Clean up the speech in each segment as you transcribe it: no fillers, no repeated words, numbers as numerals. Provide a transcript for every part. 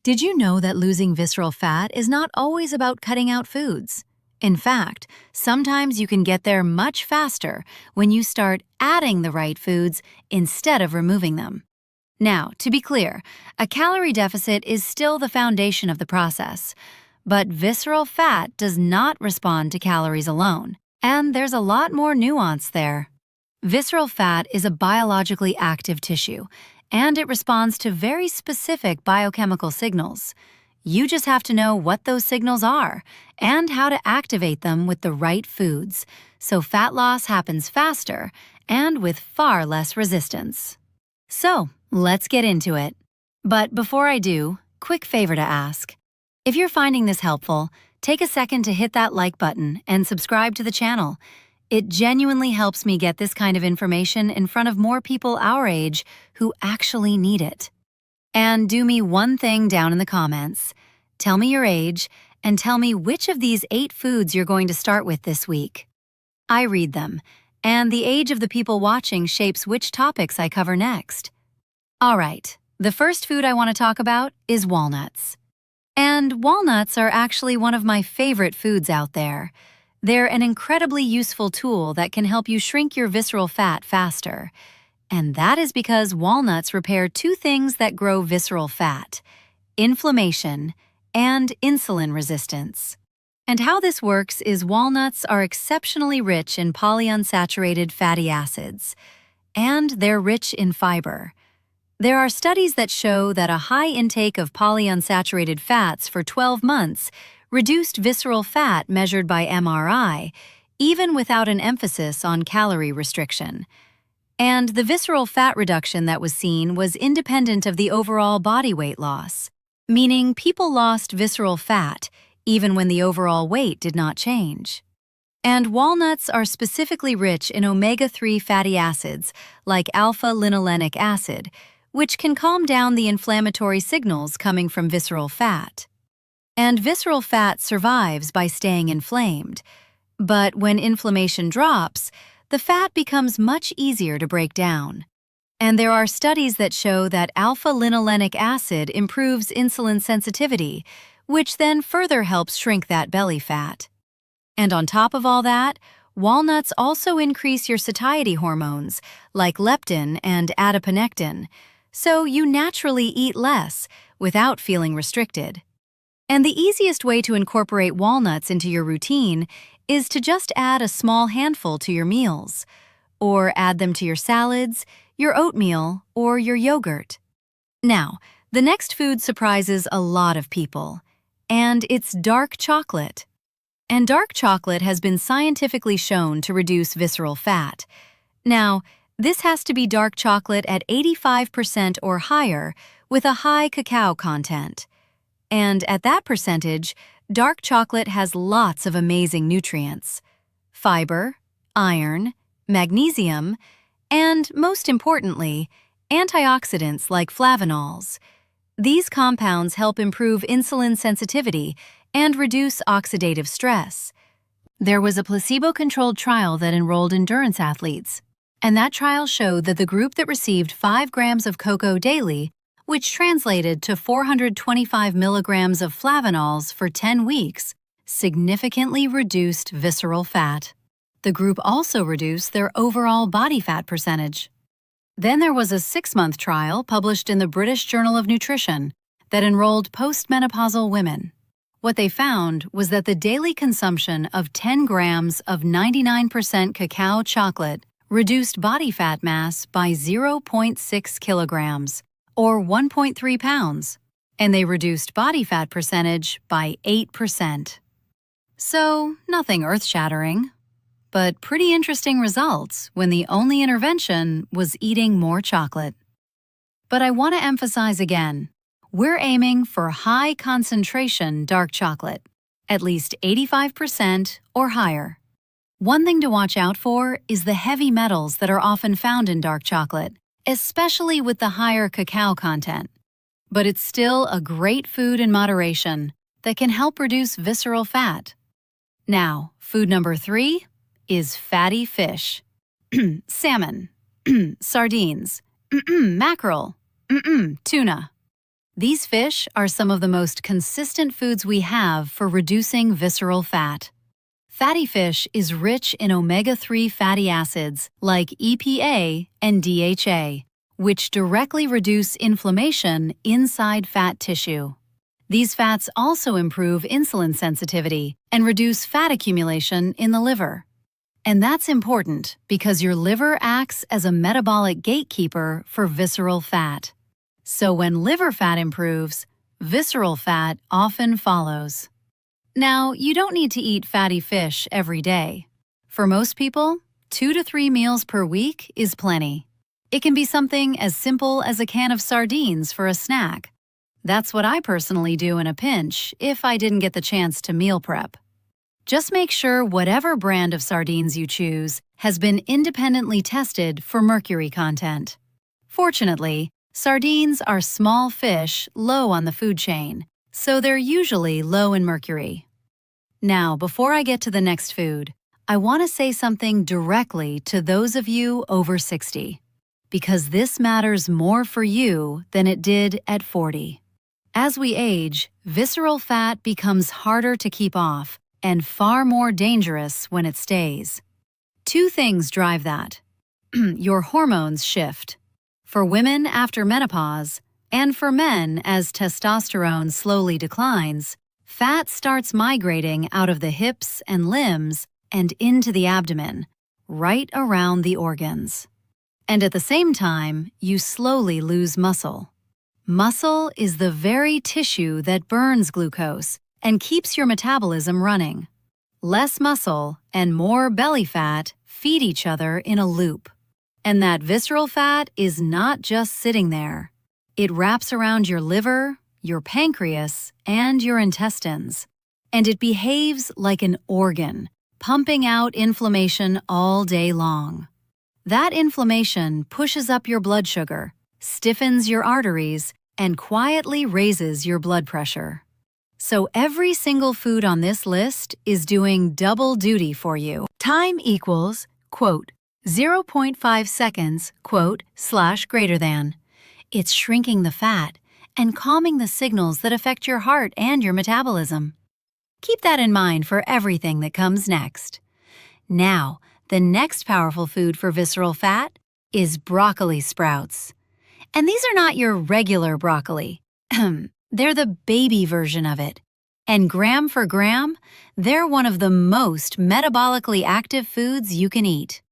Did you know that losing visceral fat is not always about cutting out foods? In fact, sometimes you can get there much faster when you start adding the right foods instead of removing them. Now, to be clear, a calorie deficit is still the foundation of the process, but visceral fat does not respond to calories alone, and there's a lot more nuance there. Visceral fat is a biologically active tissue, and it responds to very specific biochemical signals. You just have to know what those signals are and how to activate them with the right foods, so fat loss happens faster and with far less resistance. So, let's get into it. But before I do, quick favor to ask. If you're finding this helpful, take a second to hit that like button and subscribe to the channel. It genuinely helps me get this kind of information in front of more people our age who actually need it. And do me one thing down in the comments. Tell me your age and tell me which of these 8 foods you're going to start with this week. I read them, and the age of the people watching shapes which topics I cover next. All right, the first food I want to talk about is walnuts. And walnuts are actually one of my favorite foods out there. They're an incredibly useful tool that can help you shrink your visceral fat faster. And that is because walnuts repair 2 things that grow visceral fat: inflammation and insulin resistance. And how this works is walnuts are exceptionally rich in polyunsaturated fatty acids, and they're rich in fiber. There are studies that show that a high intake of polyunsaturated fats for 12 months reduced visceral fat measured by MRI, even without an emphasis on calorie restriction. And the visceral fat reduction that was seen was independent of the overall body weight loss, meaning people lost visceral fat even when the overall weight did not change. And walnuts are specifically rich in omega-3 fatty acids like alpha-linolenic acid, which can calm down the inflammatory signals coming from visceral fat. And visceral fat survives by staying inflamed. But when inflammation drops, the fat becomes much easier to break down. And there are studies that show that alpha-linolenic acid improves insulin sensitivity, which then further helps shrink that belly fat. And on top of all that, walnuts also increase your satiety hormones, like leptin and adiponectin, so you naturally eat less without feeling restricted. And the easiest way to incorporate walnuts into your routine is to just add a small handful to your meals, or add them to your salads, your oatmeal, or your yogurt. Now, the next food surprises a lot of people, and it's dark chocolate. And dark chocolate has been scientifically shown to reduce visceral fat. Now, this has to be dark chocolate at 85% or higher with a high cacao content. And at that percentage, dark chocolate has lots of amazing nutrients: fiber, iron, magnesium, and, most importantly, antioxidants like flavonols. These compounds help improve insulin sensitivity and reduce oxidative stress. There was a placebo-controlled trial that enrolled endurance athletes, and that trial showed that the group that received 5 grams of cocoa daily, which translated to 425 milligrams of flavonols for 10 weeks, significantly reduced visceral fat. The group also reduced their overall body fat percentage. Then there was a 6-month trial published in the British Journal of Nutrition that enrolled postmenopausal women. What they found was that the daily consumption of 10 grams of 99% cacao chocolate reduced body fat mass by 0.6 kilograms, or 1.3 pounds, and they reduced body fat percentage by 8%. So, nothing earth-shattering, but pretty interesting results when the only intervention was eating more chocolate. But I want to emphasize again, we're aiming for high-concentration dark chocolate, at least 85% or higher. One thing to watch out for is the heavy metals that are often found in dark chocolate, especially with the higher cacao content. But it's still a great food in moderation that can help reduce visceral fat. Now, food number 3 is fatty fish. Salmon, sardines, mackerel, tuna. These fish are some of the most consistent foods we have for reducing visceral fat. Fatty fish is rich in omega-3 fatty acids like EPA and DHA, which directly reduce inflammation inside fat tissue. These fats also improve insulin sensitivity and reduce fat accumulation in the liver. And that's important because your liver acts as a metabolic gatekeeper for visceral fat. So when liver fat improves, visceral fat often follows. Now, you don't need to eat fatty fish every day. For most people, 2 to 3 meals per week is plenty. It can be something as simple as a can of sardines for a snack. That's what I personally do in a pinch if I didn't get the chance to meal prep. Just make sure whatever brand of sardines you choose has been independently tested for mercury content. Fortunately, sardines are small fish low on the food chain, so they're usually low in mercury. Now, before I get to the next food, I want to say something directly to those of you over 60, because this matters more for you than it did at 40. As we age, visceral fat becomes harder to keep off and far more dangerous when it stays. 2 things drive that. Your hormones shift. For women after menopause, and for men as testosterone slowly declines, fat starts migrating out of the hips and limbs and into the abdomen, right around the organs. And at the same time, you slowly lose muscle. Muscle is the very tissue that burns glucose and keeps your metabolism running. Less muscle and more belly fat feed each other in a loop. And that visceral fat is not just sitting there. It wraps around your liver, your pancreas, and your intestines. And it behaves like an organ, pumping out inflammation all day long. That inflammation pushes up your blood sugar, stiffens your arteries, and quietly raises your blood pressure. So every single food on this list is doing double duty for you. Time equals, quote, 0.5 seconds, quote, / greater than. It's shrinking the fat and calming the signals that affect your heart and your metabolism. Keep that in mind for everything that comes next. Now, the next powerful food for visceral fat is broccoli sprouts. And these are not your regular broccoli. They're the baby version of it. And gram for gram, they're one of the most metabolically active foods you can eat.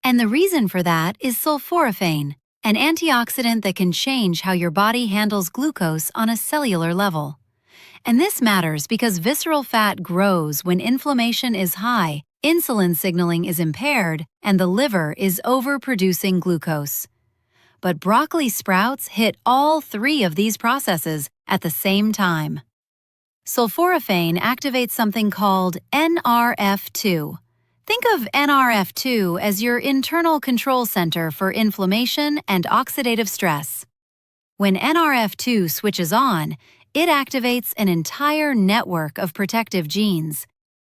And the reason for that is sulforaphane, an antioxidant that can change how your body handles glucose on a cellular level. And this matters because visceral fat grows when inflammation is high, insulin signaling is impaired, and the liver is overproducing glucose. But broccoli sprouts hit all 3 of these processes at the same time. Sulforaphane activates something called NRF2. Think of NRF2 as your internal control center for inflammation and oxidative stress. When NRF2 switches on, it activates an entire network of protective genes.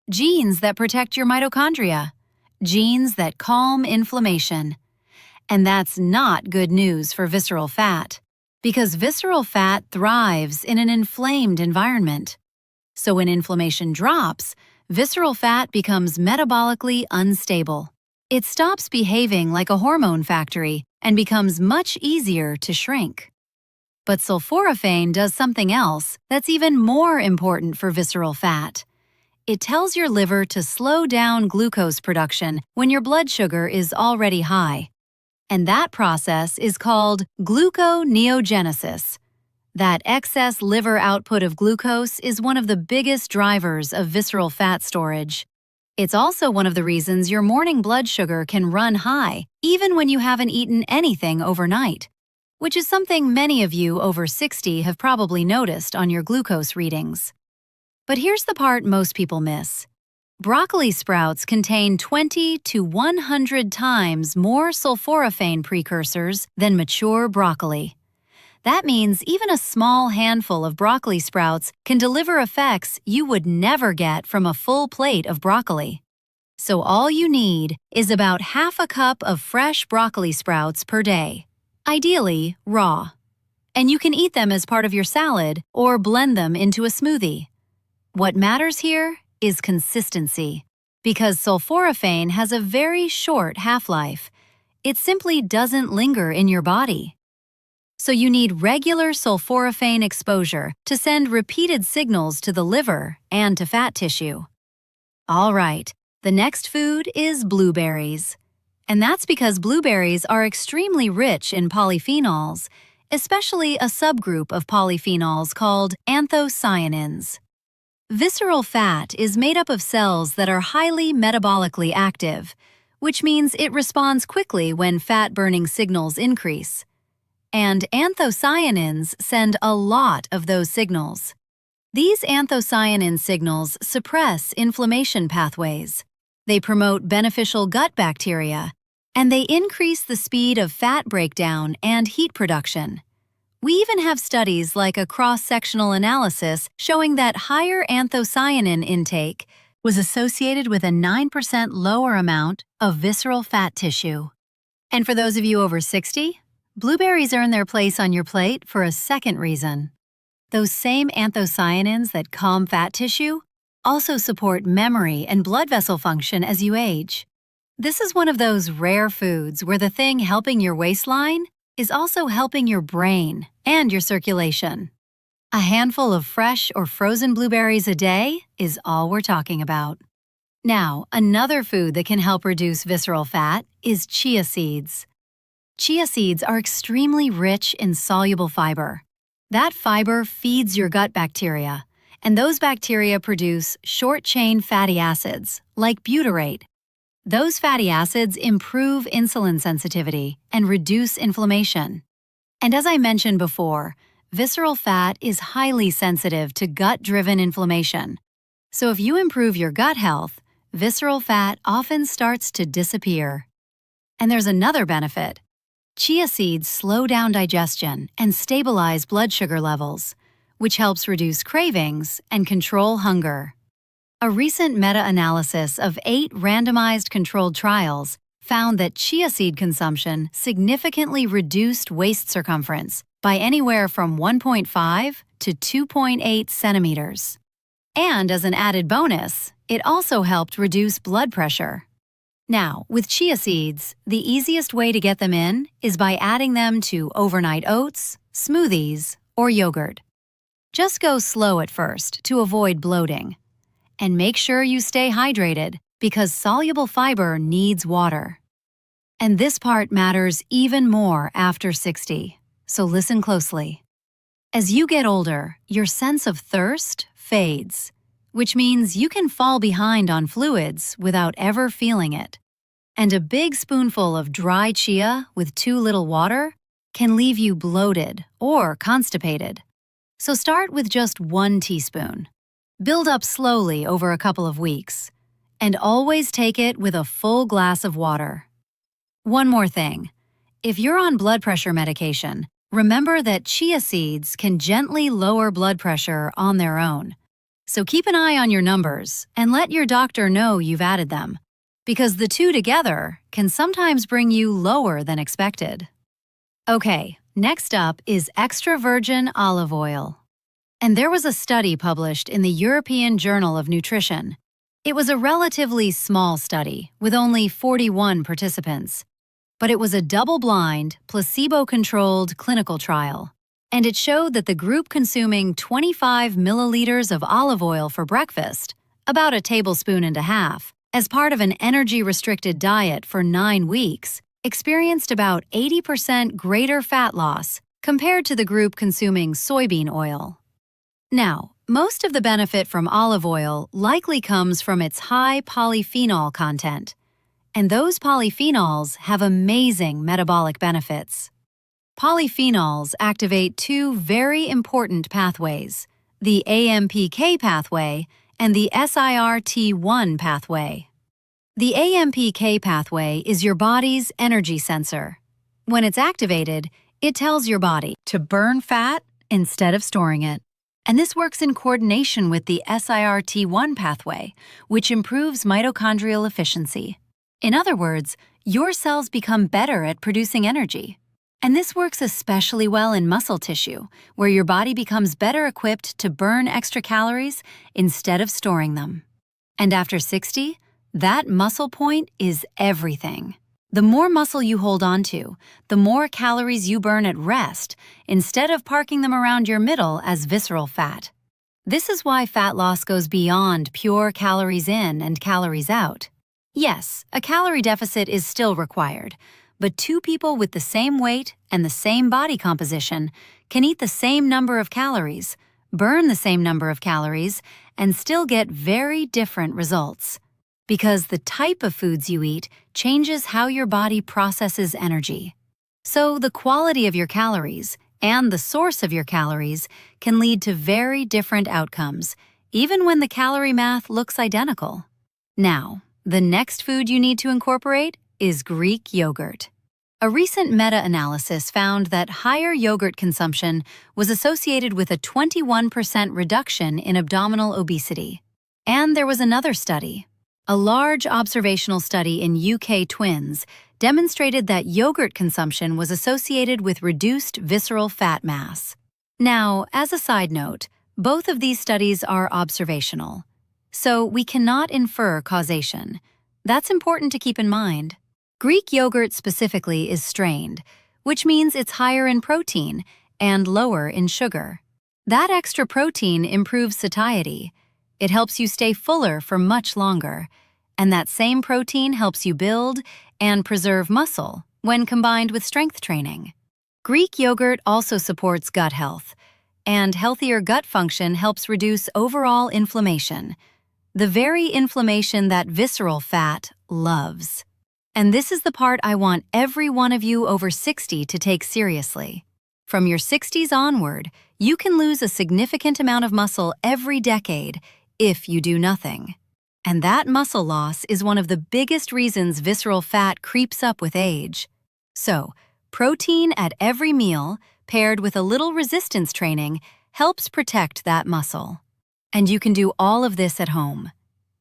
Genes that protect your mitochondria. Genes that calm inflammation. And that's not good news for visceral fat, because visceral fat thrives in an inflamed environment. So when inflammation drops, visceral fat becomes metabolically unstable. It stops behaving like a hormone factory and becomes much easier to shrink. But sulforaphane does something else that's even more important for visceral fat. It tells your liver to slow down glucose production when your blood sugar is already high. And that process is called gluconeogenesis. That excess liver output of glucose is one of the biggest drivers of visceral fat storage. It's also one of the reasons your morning blood sugar can run high, even when you haven't eaten anything overnight, which is something many of you over 60 have probably noticed on your glucose readings. But here's the part most people miss. Broccoli sprouts contain 20 to 100 times more sulforaphane precursors than mature broccoli. That means even a small handful of broccoli sprouts can deliver effects you would never get from a full plate of broccoli. So all you need is about half a cup of fresh broccoli sprouts per day, ideally raw. and you can eat them as part of your salad or blend them into a smoothie. What matters here is consistency, because sulforaphane has a very short half-life. It simply doesn't linger in your body. So you need regular sulforaphane exposure to send repeated signals to the liver and to fat tissue. All right, the next food is blueberries. And that's because blueberries are extremely rich in polyphenols, especially a subgroup of polyphenols called anthocyanins. Visceral fat is made up of cells that are highly metabolically active, which means it responds quickly when fat-burning signals increase. And anthocyanins send a lot of those signals. These anthocyanin signals suppress inflammation pathways. They promote beneficial gut bacteria, and they increase the speed of fat breakdown and heat production. We even have studies like a cross-sectional analysis showing that higher anthocyanin intake was associated with a 9% lower amount of visceral fat tissue. And for those of you over 60, blueberries earn their place on your plate for a second reason. Those same anthocyanins that calm fat tissue also support memory and blood vessel function as you age. This is one of those rare foods where the thing helping your waistline is also helping your brain and your circulation. A handful of fresh or frozen blueberries a day is all we're talking about. Now, another food that can help reduce visceral fat is chia seeds. Chia seeds are extremely rich in soluble fiber. That fiber feeds your gut bacteria, and those bacteria produce short-chain fatty acids, like butyrate. Those fatty acids improve insulin sensitivity and reduce inflammation. And as I mentioned before, visceral fat is highly sensitive to gut-driven inflammation. So if you improve your gut health, visceral fat often starts to disappear. And there's another benefit. Chia seeds slow down digestion and stabilize blood sugar levels, which helps reduce cravings and control hunger. A recent meta-analysis of 8 randomized controlled trials found that chia seed consumption significantly reduced waist circumference by anywhere from 1.5 to 2.8 centimeters. And as an added bonus, it also helped reduce blood pressure. Now, with chia seeds, the easiest way to get them in is by adding them to overnight oats, smoothies, or yogurt. Just go slow at first to avoid bloating. And make sure you stay hydrated because soluble fiber needs water. And this part matters even more after 60, so listen closely. As you get older, your sense of thirst fades, which means you can fall behind on fluids without ever feeling it. And a big spoonful of dry chia with too little water can leave you bloated or constipated. So start with just 1 teaspoon. Build up slowly over a couple of weeks, and always take it with a full glass of water. One more thing. If you're on blood pressure medication, remember that chia seeds can gently lower blood pressure on their own. So keep an eye on your numbers and let your doctor know you've added them, because the two together can sometimes bring you lower than expected. Okay, next up is extra virgin olive oil. And there was a study published in the European Journal of Nutrition. It was a relatively small study with only 41 participants, but it was a double-blind, placebo-controlled clinical trial. And it showed that the group consuming 25 milliliters of olive oil for breakfast, about a tablespoon and a half, as part of an energy-restricted diet for 9 weeks, experienced about 80% greater fat loss compared to the group consuming soybean oil. Now, most of the benefit from olive oil likely comes from its high polyphenol content, and those polyphenols have amazing metabolic benefits. Polyphenols activate 2 very important pathways, the AMPK pathway and the SIRT1 pathway. The AMPK pathway is your body's energy sensor. When it's activated, it tells your body to burn fat instead of storing it. And this works in coordination with the SIRT1 pathway, which improves mitochondrial efficiency. In other words, your cells become better at producing energy. And this works especially well in muscle tissue, where your body becomes better equipped to burn extra calories instead of storing them. And after 60, that muscle point is everything. The more muscle you hold on to, the more calories you burn at rest, instead of parking them around your middle as visceral fat. This is why fat loss goes beyond pure calories in and calories out. Yes, a calorie deficit is still required, but two people with the same weight and the same body composition can eat the same number of calories, burn the same number of calories, and still get very different results. Because the type of foods you eat changes how your body processes energy. So the quality of your calories and the source of your calories can lead to very different outcomes, even when the calorie math looks identical. Now, the next food you need to incorporate is Greek yogurt. A recent meta-analysis found that higher yogurt consumption was associated with a 21% reduction in abdominal obesity. And there was another study. A large observational study in UK twins demonstrated that yogurt consumption was associated with reduced visceral fat mass. Now, as a side note, both of these studies are observational, so we cannot infer causation. That's important to keep in mind. Greek yogurt specifically is strained, which means it's higher in protein and lower in sugar. That extra protein improves satiety. It helps you stay fuller for much longer, and that same protein helps you build and preserve muscle when combined with strength training. Greek yogurt also supports gut health, and healthier gut function helps reduce overall inflammation, the very inflammation that visceral fat loves. And this is the part I want every one of you over 60 to take seriously. From your 60s onward, you can lose a significant amount of muscle every decade if you do nothing. And that muscle loss is one of the biggest reasons visceral fat creeps up with age. So, protein at every meal, paired with a little resistance training, helps protect that muscle. And you can do all of this at home.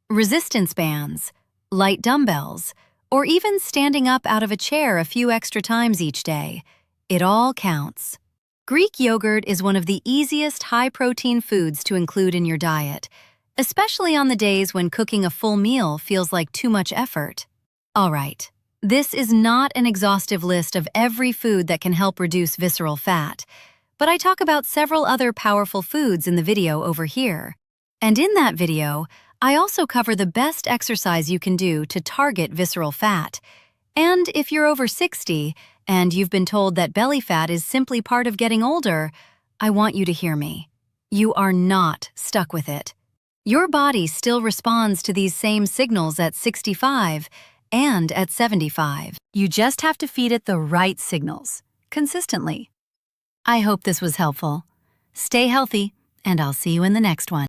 Resistance bands, light dumbbells, or even standing up out of a chair a few extra times each day. It all counts. Greek yogurt is one of the easiest high-protein foods to include in your diet, especially on the days when cooking a full meal feels like too much effort. All right, this is not an exhaustive list of every food that can help reduce visceral fat, but I talk about several other powerful foods in the video over here. And in that video, I also cover the best exercise you can do to target visceral fat. And if you're over 60 and you've been told that belly fat is simply part of getting older, I want you to hear me. You are not stuck with it. Your body still responds to these same signals at 65 and at 75. You just have to feed it the right signals, consistently. I hope this was helpful. Stay healthy, and I'll see you in the next one.